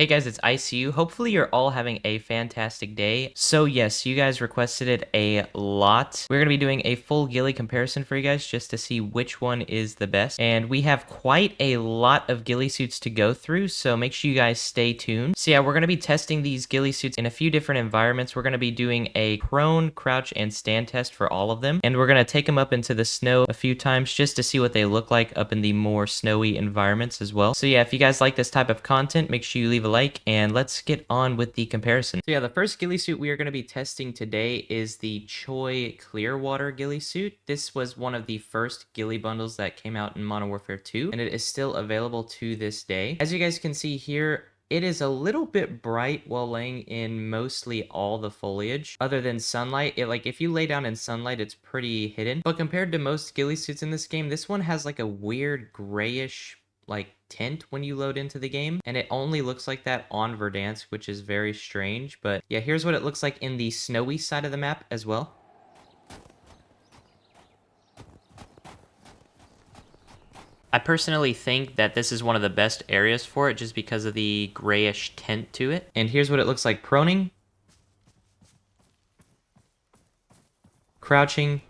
Hey guys, it's ICU. Hopefully you're all having a fantastic day. So yes, you guys requested it a lot. We're going to be doing a full ghillie comparison for you guys just to see which one is the best. And we have quite a lot of ghillie suits to go through, so make sure you guys stay tuned. So yeah, we're going to be testing these ghillie suits in a few different environments. We're going to be doing a prone, crouch, and stand test for all of them. And we're going to take them up into the snow a few times just to see what they look like up in the more snowy environments as well. So yeah, if you guys like this type of content, make sure you leave a like, and let's get on with the comparison. So yeah, the first ghillie suit we are going to be testing today is the Chuy Clearwater ghillie suit. This was one of the first ghillie bundles that came out in Modern Warfare 2, and it is still available to this day. As you guys can see here, it is a little bit bright while laying in mostly all the foliage. Other than sunlight, if you lay down in sunlight, it's pretty hidden. But compared to most ghillie suits in this game, this one has like a weird grayish tint when you load into the game, and it only looks like that on Verdansk, which is very strange. But yeah, here's what it looks like in the snowy side of the map as well. I personally think that this is one of the best areas for it just because of the grayish tint to it. And here's what it looks like proning, crouching,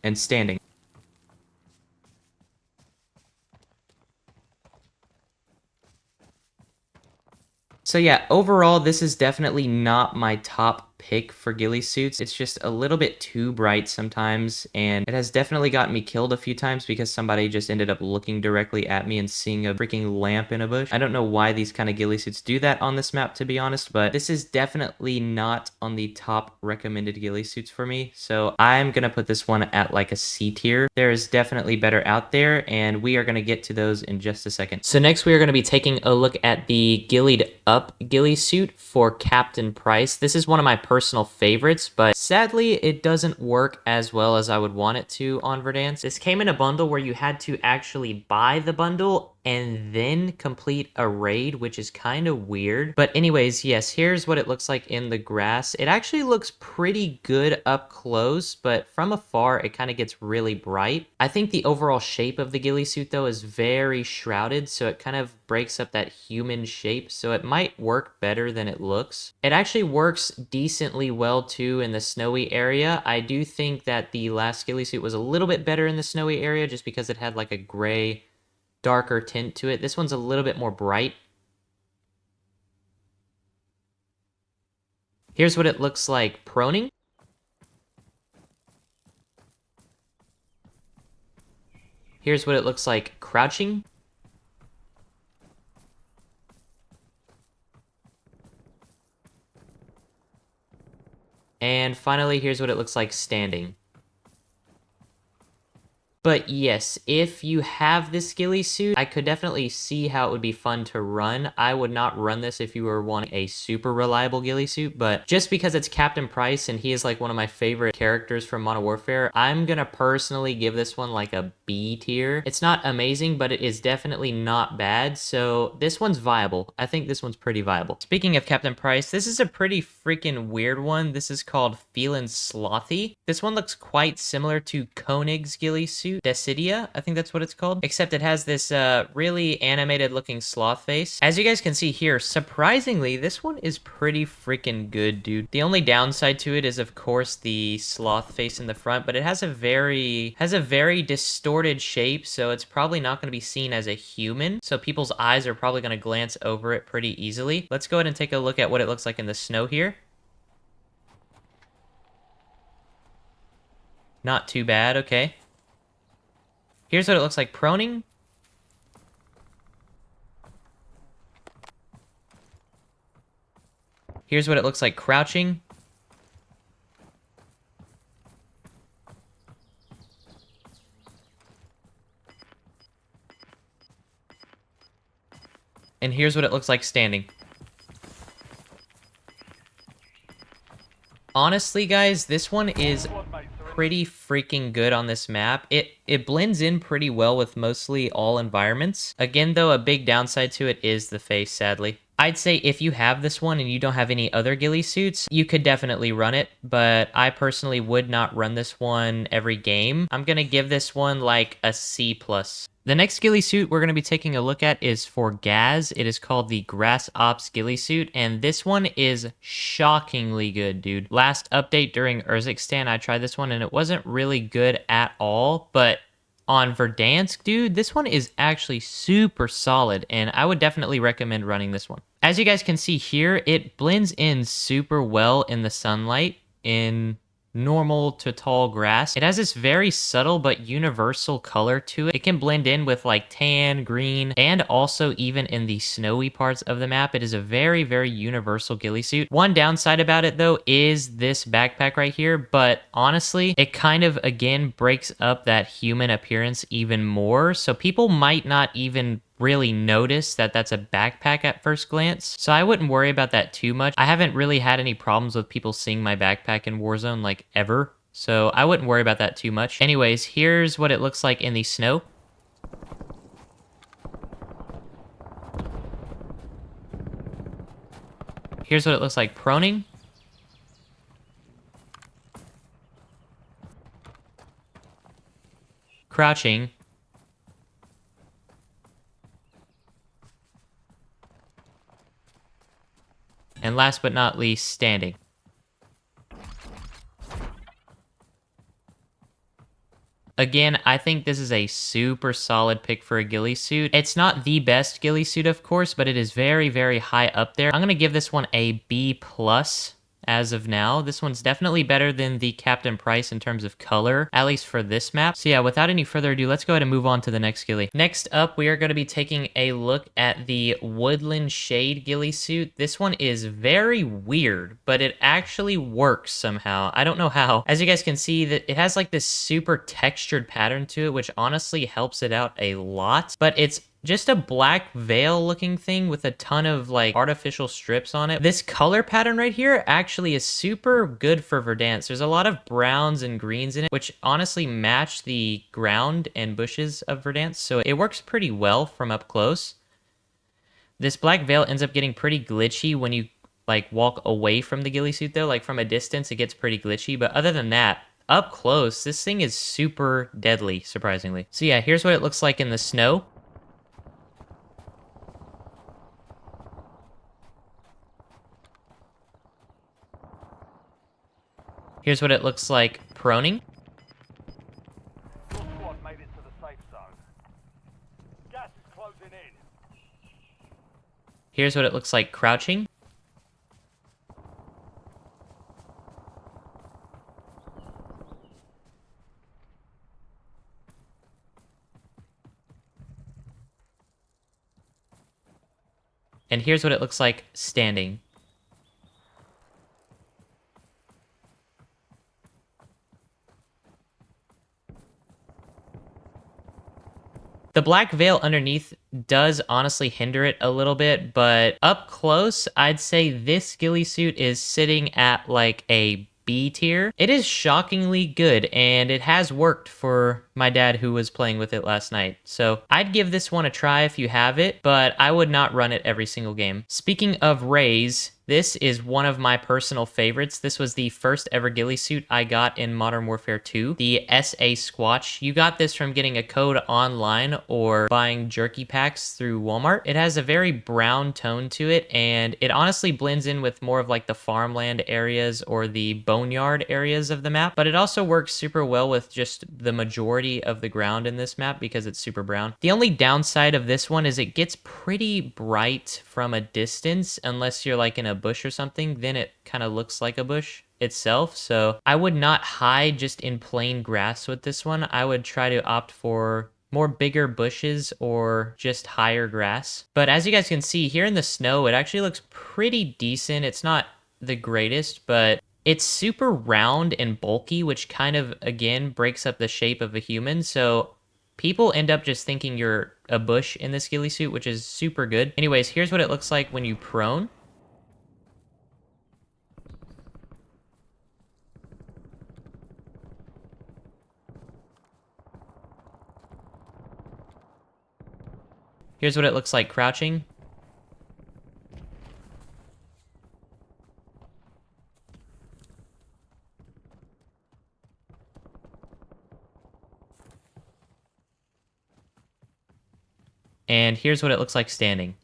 and standing. So yeah, overall, this is definitely not my top pick for ghillie suits. It's just a little bit too bright sometimes, and it has definitely gotten me killed a few times because somebody just ended up looking directly at me and seeing a freaking lamp in a bush. I don't know why these kind of ghillie suits do that on this map, to be honest, but this is definitely not on the top recommended ghillie suits for me. So I'm gonna put this one at like a C tier. There is definitely better out there, and we are gonna get to those in just a second. So next we are gonna be taking a look at the Ghillied Up ghillie suit for Captain Price. This is one of my personal favorites, but sadly it doesn't work as well as I would want it to on Verdansk. This came in a bundle where you had to actually buy the bundle and then complete a raid, which is kind of weird. But anyways, yes, here's what it looks like in the grass. It actually looks pretty good up close, but from afar, it kind of gets really bright. I think the overall shape of the ghillie suit, though, is very shrouded, so it kind of breaks up that human shape, so it might work better than it looks. It actually works decently well, too, in the snowy area. I do think that the last ghillie suit was a little bit better in the snowy area, just because it had like a gray, darker tint to it. This one's a little bit more bright. Here's what it looks like proning. Here's what it looks like crouching. And finally, here's what it looks like standing. But yes, if you have this ghillie suit, I could definitely see how it would be fun to run. I would not run this if you were wanting a super reliable ghillie suit, but just because it's Captain Price and he is like one of my favorite characters from Modern Warfare, I'm gonna personally give this one like a B tier. It's not amazing, but it is definitely not bad, so this one's viable. I think this one's pretty viable. Speaking of Captain Price, this is a pretty freaking weird one. This is called Feelin Slothy. This one looks quite similar to Konig's ghillie suit, Desidia, I think that's what it's called, except it has this really animated looking sloth face. As you guys can see here, surprisingly, this one is pretty freaking good, dude. The only downside to it is, of course, the sloth face in the front, but it has a very distorted shape, so it's probably not going to be seen as a human, so people's eyes are probably going to glance over it pretty easily. Let's go ahead and take a look at what it looks like in the snow here. Not too bad, okay. Here's what it looks like proning. Here's what it looks like crouching. And here's what it looks like standing. Honestly, guys, this one is pretty freaking good on this map. It blends in pretty well with mostly all environments. Again, though, a big downside to it is the face, sadly. I'd say if you have this one and you don't have any other ghillie suits, you could definitely run it, but I personally would not run this one every game. I'm gonna give this one like a C+. The next ghillie suit we're going to be taking a look at is for Gaz. It is called the Grass Ops ghillie suit, and this one is shockingly good, dude. Last update during Urzikstan, I tried this one, and it wasn't really good at all, but on Verdansk, dude, this one is actually super solid, and I would definitely recommend running this one. As you guys can see here, it blends in super well in the sunlight in normal to tall grass. It has this very subtle but universal color to it. It can blend in with like tan, green, and also even in the snowy parts of the map. It is a very, very universal ghillie suit. One downside about it though is this backpack right here, but honestly, it kind of again breaks up that human appearance even more. So people might not even really notice that that's a backpack at first glance. So I wouldn't worry about that too much. I haven't really had any problems with people seeing my backpack in Warzone like ever. So I wouldn't worry about that too much. Anyways, here's what it looks like in the snow. Here's what it looks like proning. Crouching. And last but not least, standing. Again, I think this is a super solid pick for a ghillie suit. It's not the best ghillie suit, of course, but it is very, very high up there. I'm going to give this one a B+. As of now, this one's definitely better than the Captain Price in terms of color, at least for this map. So yeah, without any further ado, let's go ahead and move on to the next ghillie. Next up, we are going to be taking a look at the Woodland Shade ghillie suit. This one is very weird, but it actually works somehow. I don't know how. As you guys can see, that it has like this super textured pattern to it, which honestly helps it out a lot, but it's just a black veil looking thing with a ton of like artificial strips on it. This color pattern right here actually is super good for Verdansk. There's a lot of browns and greens in it, which honestly match the ground and bushes of Verdansk. So it works pretty well from up close. This black veil ends up getting pretty glitchy when you like walk away from the ghillie suit though. Like from a distance, it gets pretty glitchy. But other than that, up close, this thing is super deadly, surprisingly. So yeah, here's what it looks like in the snow. Here's what it looks like proning. Your squad made it to the safe zone. Gas is closing in. Here's what it looks like crouching. And here's what it looks like standing. The black veil underneath does honestly hinder it a little bit, but up close, I'd say this ghillie suit is sitting at like a B tier. It is shockingly good, and it has worked for my dad who was playing with it last night. So I'd give this one a try if you have it, but I would not run it every single game. Speaking of Reyes, this is one of my personal favorites. This was the first ever ghillie suit I got in Modern Warfare 2, the S.A Squatch. You got this from getting a code online or buying jerky packs through Walmart. It has a very brown tone to it, and it honestly blends in with more of like the farmland areas or the boneyard areas of the map, but it also works super well with just the majority of the ground in this map because it's super brown. The only downside of this one is it gets pretty bright from a distance unless you're like in a bush or something, then it kind of looks like a bush itself. So I would not hide just in plain grass with this one. I would try to opt for more bigger bushes or just higher grass. But as you guys can see here in the snow, it actually looks pretty decent. It's not the greatest, but it's super round and bulky, which kind of, again, breaks up the shape of a human. So people end up just thinking you're a bush in this ghillie suit, which is super good. Anyways, here's what it looks like when you prone. Here's what it looks like crouching. And here's what it looks like standing.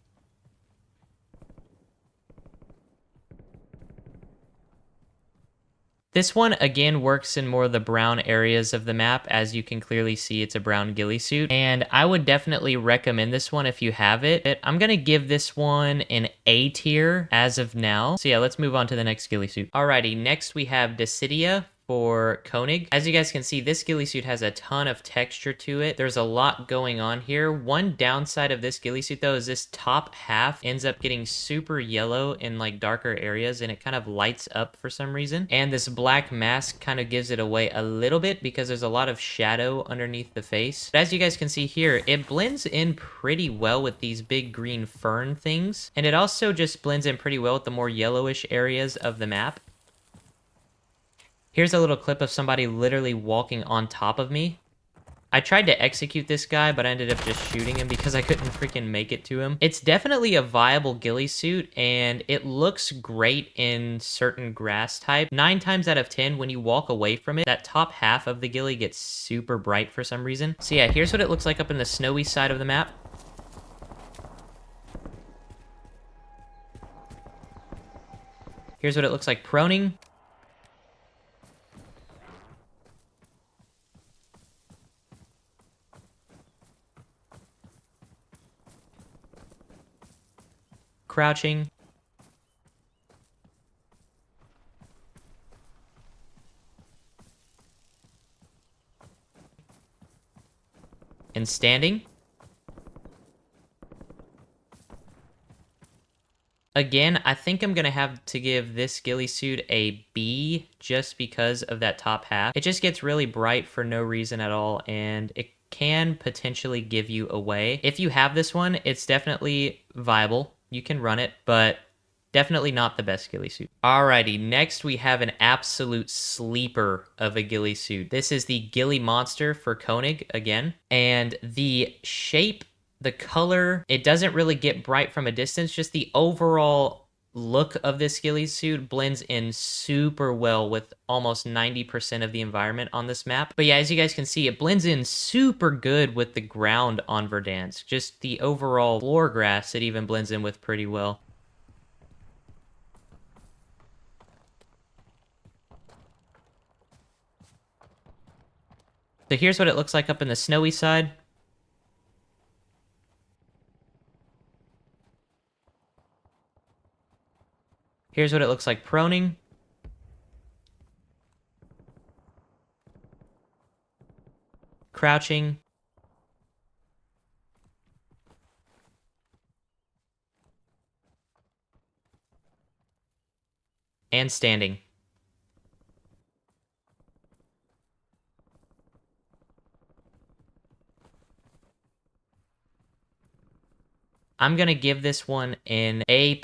This one, again, works in more of the brown areas of the map. As you can clearly see, it's a brown ghillie suit. And I would definitely recommend this one if you have it. I'm going to give this one an A tier as of now. So yeah, let's move on to the next ghillie suit. Alrighty, next we have Desidia for Konig. As you guys can see, this ghillie suit has a ton of texture to it. There's a lot going on here. One downside of this ghillie suit though is this top half ends up getting super yellow in like darker areas, and it kind of lights up for some reason. And this black mask kind of gives it away a little bit because there's a lot of shadow underneath the face. But as you guys can see here, it blends in pretty well with these big green fern things. And it also just blends in pretty well with the more yellowish areas of the map. Here's a little clip of somebody literally walking on top of me. I tried to execute this guy, but I ended up just shooting him because I couldn't freaking make it to him. It's definitely a viable ghillie suit, and it looks great in certain grass type. 9 times out of 10, when you walk away from it, that top half of the ghillie gets super bright for some reason. So yeah, here's what it looks like up in the snowy side of the map. Here's what it looks like proning. Crouching. And standing. Again, I think I'm going to have to give this ghillie suit a B just because of that top half. It just gets really bright for no reason at all, and it can potentially give you away. If you have this one, it's definitely viable. You can run it, but definitely not the best ghillie suit. Alrighty, next we have an absolute sleeper of a ghillie suit. This is the Ghillie Monster for Konig again, and the shape, the color, it doesn't really get bright from a distance. Just the overall look of this ghillie suit blends in super well with almost 90% of the environment on this map. But yeah, as you guys can see, it blends in super good with the ground on Verdansk. Just the overall floor grass, it even blends in with pretty well. So here's what it looks like up in the snowy side. Here's what it looks like proning. Crouching. And standing. I'm going to give this one an A+.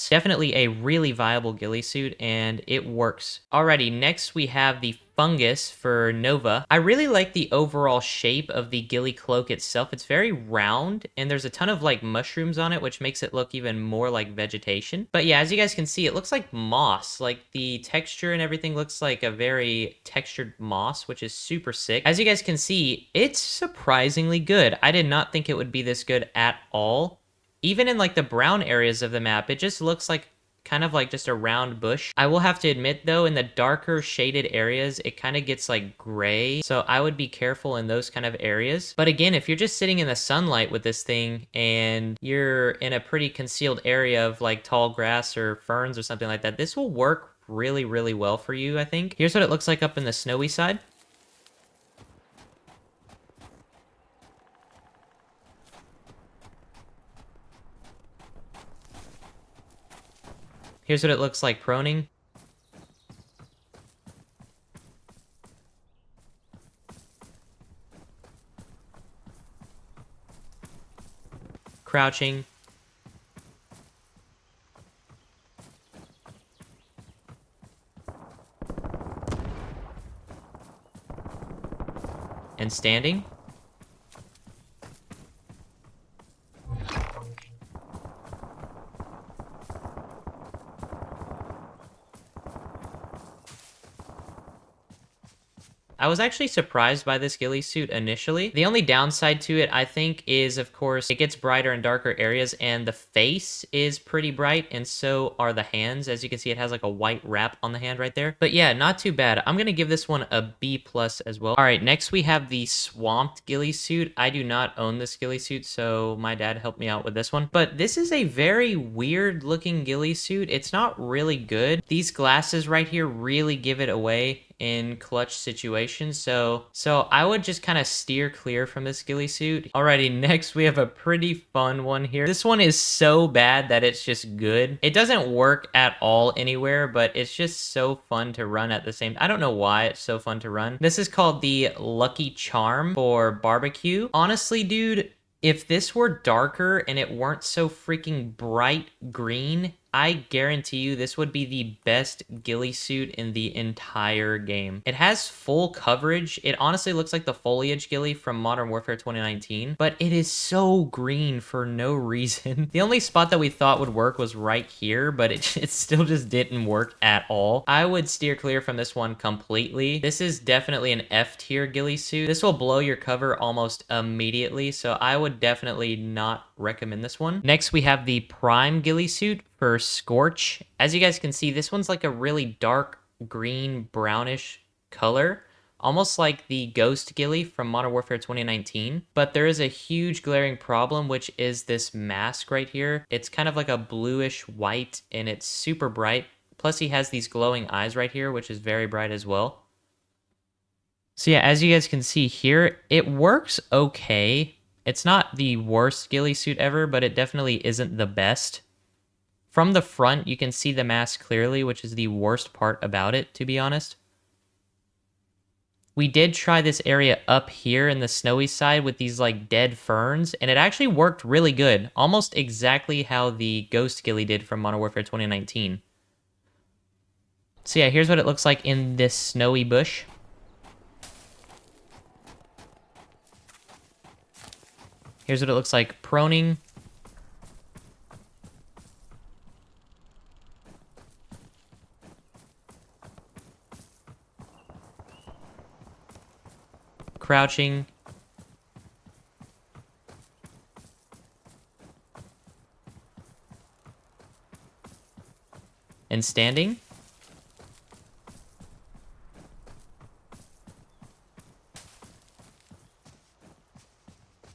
Definitely a really viable ghillie suit, and it works. Alrighty, next we have the Fungus for Nova. I really like the overall shape of the ghillie cloak itself. It's very round, and there's a ton of like mushrooms on it, which makes it look even more like vegetation. But yeah, as you guys can see, it looks like moss. Like the texture and everything looks like a very textured moss, which is super sick. As you guys can see, it's surprisingly good. I did not think it would be this good at all. Even in like the brown areas of the map, it just looks like kind of like just a round bush. I will have to admit though, in the darker shaded areas, it kind of gets like gray. So I would be careful in those kind of areas. But again, if you're just sitting in the sunlight with this thing and you're in a pretty concealed area of like tall grass or ferns or something like that, this will work really, really well for you, I think. Here's what it looks like up in the snowy side. Here's what it looks like proning. Crouching. And standing. I was actually surprised by this ghillie suit initially. The only downside to it, I think, is of course it gets brighter in darker areas, and the face is pretty bright, and so are the hands. As you can see, it has like a white wrap on the hand right there. But yeah, not too bad. I'm gonna give this one a B plus as well. All right, next we have the Swamped ghillie suit. I do not own this ghillie suit, so my dad helped me out with this one. But this is a very weird looking ghillie suit. It's not really good. These glasses right here really give it away in clutch situations, so I would just kind of steer clear from this ghillie suit. Alrighty, next we have a pretty fun one here. This one is so bad that it's just good. It doesn't work at all anywhere, but it's just so fun to run at the same. I don't know why it's so fun to run. This is called the Lucky Charm for barbecue. Honestly, dude, if this were darker and it weren't so freaking bright green, I guarantee you this would be the best ghillie suit in the entire game. It has full coverage. It honestly looks like the foliage ghillie from Modern Warfare 2019, but it is so green for no reason. The only spot that we thought would work was right here, but it still just didn't work at all. I would steer clear from this one completely. This is definitely an F tier ghillie suit. This will blow your cover almost immediately, so I would definitely not recommend this one. Next, we have the Prime ghillie suit for Scorch. As you guys can see, this one's like a really dark green brownish color, almost like the Ghost ghillie from Modern Warfare 2019. But there is a huge glaring problem, which is this mask right here. It's kind of like a bluish white and it's super bright. Plus he has these glowing eyes right here, which is very bright as well. So yeah, as you guys can see here, it works okay. It's not the worst ghillie suit ever, but it definitely isn't the best. From the front, you can see the mask clearly, which is the worst part about it, to be honest. We did try this area up here in the snowy side with these like dead ferns, and it actually worked really good. Almost exactly how the Ghost ghillie did from Modern Warfare 2019. So yeah, here's what it looks like in this snowy bush. Here's what it looks like proning. Crouching. And standing.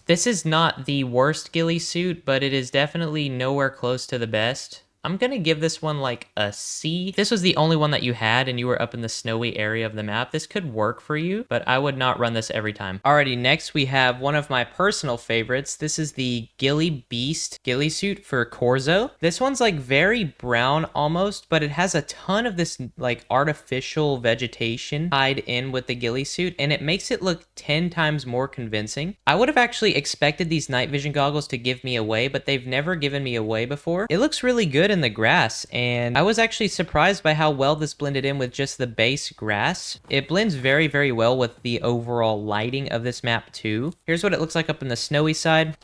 This is not the worst ghillie suit, but it is definitely nowhere close to the best. I'm gonna give this one like a C. If this was the only one that you had and you were up in the snowy area of the map, this could work for you, but I would not run this every time. Alrighty, next we have one of my personal favorites. This is the GhillieBeast ghillie suit for Corzo. This one's like very brown almost, but it has a ton of this like artificial vegetation tied in with the ghillie suit, and it makes it look 10 times more convincing. I would have actually expected these night vision goggles to give me away, but they've never given me away before. It looks really good in the grass, and I was actually surprised by how well this blended in with just the base grass. It blends very, very well with the overall lighting of this map too. Here's what it looks like up in the snowy side.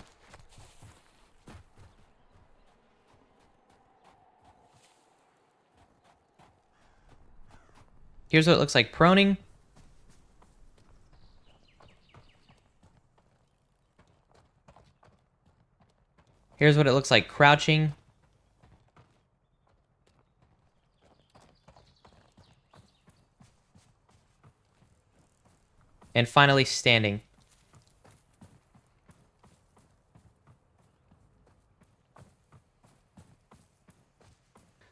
Here's what it looks like proning. Here's what it looks like crouching. And finally standing.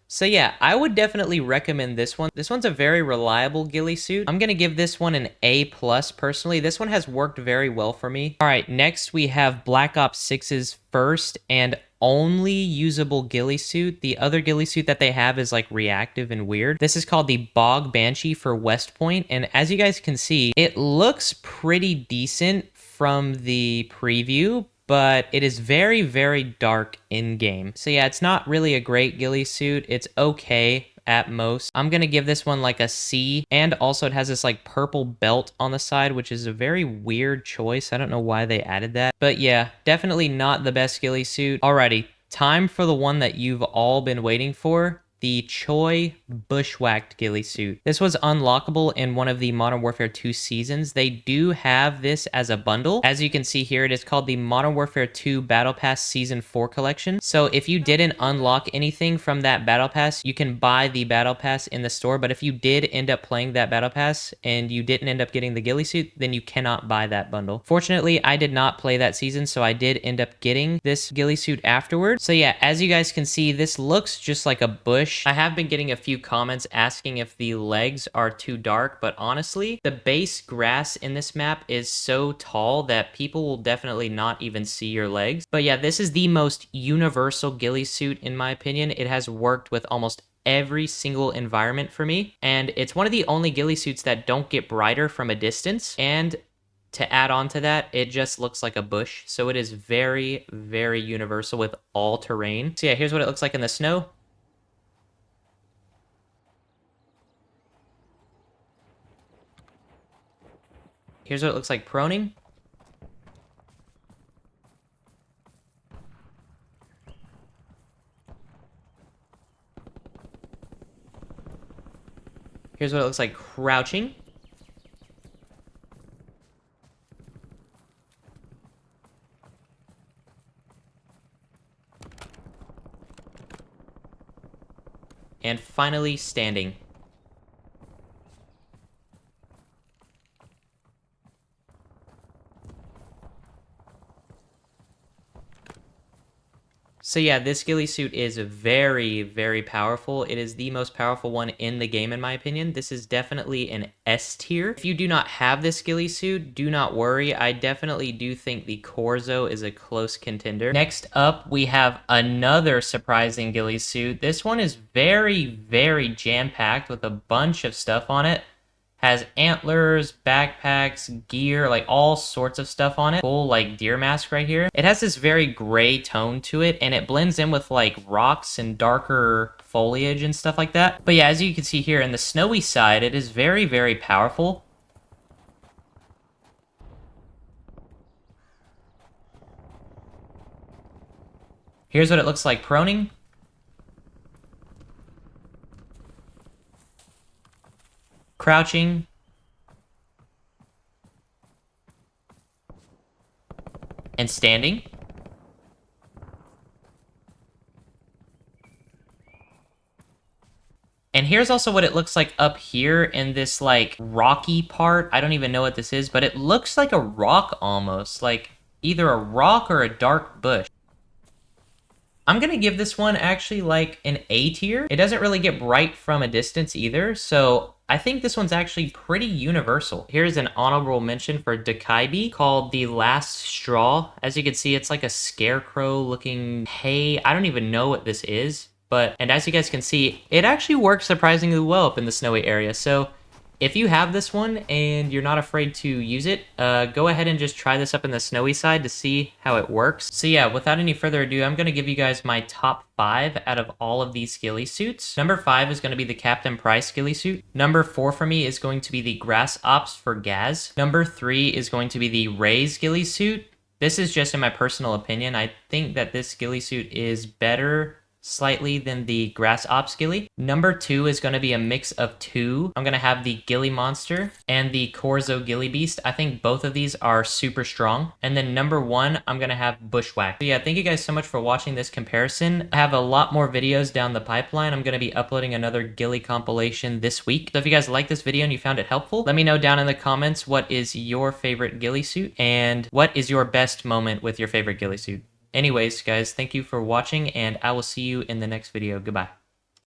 So yeah, I would definitely recommend this one. This one's a very reliable ghillie suit. I'm gonna give this one an A+ personally. This one has worked very well for me. All right, next we have Black Ops 6's first and only usable ghillie suit. The other ghillie suit that they have is like reactive and weird. This is called the Bog Banshee for Westpoint, and as you guys can see, it looks pretty decent from the preview, but it is very, very dark in-game. So yeah, it's not really a great ghillie suit. It's okay at most. I'm gonna give this one like a C, and also it has this like purple belt on the side, which is a very weird choice. I don't know why they added that, but yeah, definitely not the best ghillie suit. Alrighty, time for the one that you've all been waiting for. the Chuy Bushwacked ghillie suit. This was unlockable in one of the Modern Warfare 2 seasons. They do have this as a bundle. As you can see here, it is called the Modern Warfare 2 Battle Pass Season 4 collection. So if you didn't unlock anything from that Battle Pass, you can buy the Battle Pass in the store. But if you did end up playing that Battle Pass and you didn't end up getting the ghillie suit, then you cannot buy that bundle. Fortunately, I did not play that season, so I did end up getting this ghillie suit afterward. So yeah, as you guys can see, this looks just like a bush. I have been getting a few comments asking if the legs are too dark, but honestly, the base grass in this map is so tall that people will definitely not even see your legs. But yeah, this is the most universal ghillie suit in my opinion. It has worked with almost every single environment for me, and it's one of the only ghillie suits that don't get brighter from a distance. And to add on to that, it just looks like a bush, so it is very, very universal with all terrain. So yeah, here's what it looks like in the snow. Here's what it looks like proning. Here's what it looks like crouching. And finally, standing. So yeah, this ghillie suit is very, very powerful. It is the most powerful one in the game, in my opinion. This is definitely an S tier. If you do not have this ghillie suit, do not worry. I definitely do think the Corzo is a close contender. Next up, we have another surprising ghillie suit. This one is very, very jam-packed with a bunch of stuff on it. Has antlers, backpacks, gear, like all sorts of stuff on it. Full like deer mask right here. It has this very gray tone to it, and it blends in with like rocks and darker foliage and stuff like that. But yeah, as you can see here in the snowy side, it is very, very powerful. Here's what it looks like proning. Crouching. And standing. And here's also what it looks like up here in this like rocky part. I don't even know what this is, but it looks like a rock almost, like either a rock or a dark bush. I'm gonna give this one actually like an A tier. It doesn't really get bright from a distance either, so I think this one's actually pretty universal. Here's an honorable mention for Decaibi called The Last Straw. As you can see, it's like a scarecrow looking hay. I don't even know what this is, and as you guys can see, it actually works surprisingly well up in the snowy area. So if you have this one and you're not afraid to use it, go ahead and just try this up in the snowy side to see how it works. So yeah, without any further ado, I'm going to give you guys my top 5 out of all of these ghillie suits. Number 5 is going to be the Captain Price ghillie suit. Number 4 for me is going to be the Grass Ops for Gaz. Number 3 is going to be the Reyes ghillie suit. This is just in my personal opinion. I think that this ghillie suit is better slightly than the Grass Ops ghillie. Number 2 is going to be a mix of 2. I'm going to have the Ghillie Monster and the Corzo GhillieBeast. I think both of these are super strong. And then number 1, I'm going to have Bushwacked. So yeah, thank you guys so much for watching this comparison. I have a lot more videos down the pipeline. I'm going to be uploading another ghillie compilation this week. So if you guys like this video and you found it helpful, let me know down in the comments what is your favorite ghillie suit and what is your best moment with your favorite ghillie suit. Anyways, guys, thank you for watching, and I will see you in the next video. Goodbye.